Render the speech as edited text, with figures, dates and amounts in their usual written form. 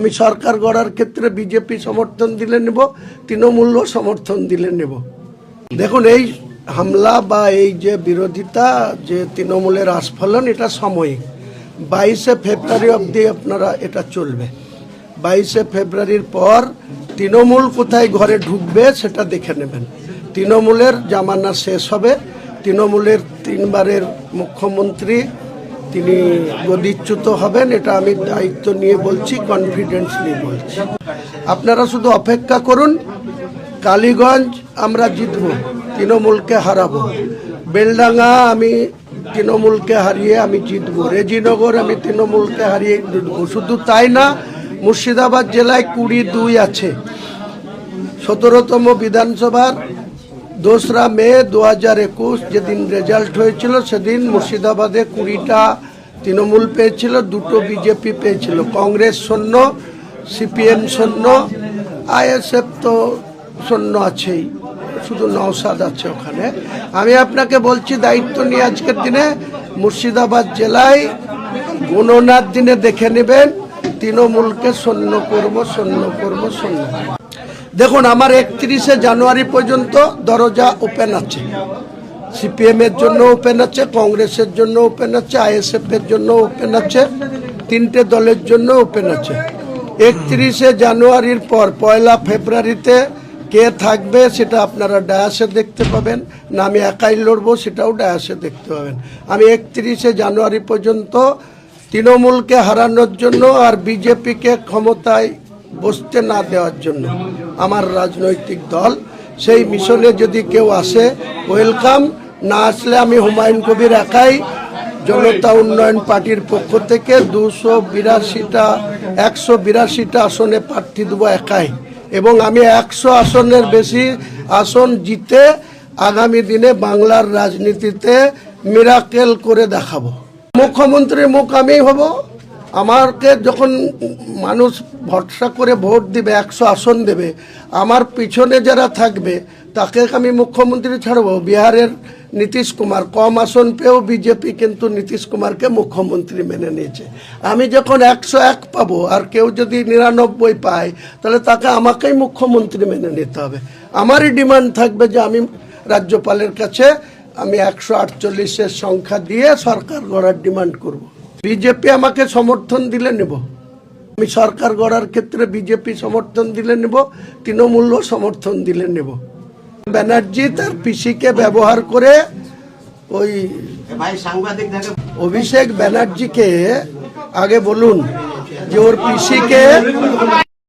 আমি সরকার গড়ার ক্ষেত্রে বিজেপি সমর্থন দিলে নেব, তৃণমূল সমর্থন দিলে নেব। দেখুন, এই হামলা বা এই যে বিরোধিতা, যে তৃণমূলের আস্ফলন, এটা সাময়িক। 22শে ফেব্রুয়ারি অবধি আপনারা এটা চলবে। 22শে ফেব্রুয়ারির পর তৃণমূল কোথায় ঘরে ঢুকবে সেটা দেখে নেবেন। তৃণমূলের জামানা শেষ হবে। তৃণমূলের 3 বারের মুখ্যমন্ত্রী তিনি গদিচ্যুত হবেন, এটা আমি দায়িত্ব নিয়ে বলছি, কনফিডেন্সলি বলছি। আপনারা শুধু অপেক্ষা করুন। কালীগঞ্জ আমরা জিতব, তৃণমূলকে হারাবো। বেলডাঙ্গা আমি তৃণমূলকে হারিয়ে আমি জিতবো। রেজিনগর আমি তৃণমূলকে হারিয়ে জিতবো। শুধু তাই না, মুর্শিদাবাদ জেলায় 22 আছে। 17তম বিধানসভার 2রা মে 2021 যেদিন রেজাল্ট হয়েছিল, সেদিন মুর্শিদাবাদে 20টা তৃণমূল পেয়েছিল, 2টো বিজেপি পেয়েছিল। কংগ্রেস শূন্য, সিপিএম শূন্য, আইএসএফ তো শূন্য আছেই, শুধু নওশাদ আছে ওখানে। আমি আপনাকে বলছি দায়িত্ব নিয়ে, আজকের দিনে মুর্শিদাবাদ জেলায় গণনার দিনে দেখে নেবেন, তৃণমূলকে শূন্য করব, শূন্য করব, শূন্য। দেখুন, আমার 31শে জানুয়ারি পর্যন্ত দরজা ওপেন আছে। সিপিএম এর জন্য ওপেন আছে, কংগ্রেসের জন্য ওপেন আছে, আইএসএফ এর জন্য ওপেন আছে, 3টে দলের জন্য ওপেন আছে। 31শে জানুয়ারির পর 1 ফেব্রুয়ারিতে কে থাকবে সেটা আপনারা ডায়াসে দেখতে পাবেন, না আমি একাই লড়বো সেটাও ডায়াসে দেখতে পাবেন। আমি 31শে জানুয়ারি পর্যন্ত তৃণমূলকে হারানোর জন্য আর বিজেপিকে ক্ষমতায় বসতে না দেওয়ার জন্য আমার রাজনৈতিক দল, সেই মিশনে যদি কেউ আসে ওয়েলকাম, না আসলে আমি হুমায়ুন কবির একাই জনতা উন্নয়ন পার্টির পক্ষ থেকে 182টা আসনে প্রার্থী দেবো একাই, এবং আমি 100 আসনের বেশি আসন জিতে আগামী দিনে বাংলার রাজনীতিতে মিরাকেল করে দেখাবো। মুখ্যমন্ত্রীর মুখ আমিই হব। আমাকে যখন মানুষ ভরসা করে ভোট দিবে, 100 আসন দেবে, আমার পিছনে যারা থাকবে তাকে আমি মুখ্যমন্ত্রী ছাড়বো। বিহারের নীতিশ কুমার কম আসন পেয়েও বিজেপি কিন্তু নীতিশ কুমারকে মুখ্যমন্ত্রী মেনে নিয়েছে। আমি যখন 101 পাবো আর কেউ যদি 99 পায়, তাহলে তাকে আমাকেই মুখ্যমন্ত্রী মেনে নিতে হবে। আমারই ডিমান্ড থাকবে যে আমি রাজ্যপালের কাছে আমি 148-এর সংখ্যা দিয়ে সরকার গড়ার ডিমান্ড করব। বিজেপি আমাকে সমর্থন দিলে নেব। আমি সরকার গড়ার ক্ষেত্রে বিজেপি সমর্থন দিলে নেব, তৃণমূল সমর্থন দিলে নেব। ব্যানার্জি তার পিসিকে ব্যবহার করে ওই অভিষেক ব্যানার্জিকে আগে বলুন যে ওর পিসিকে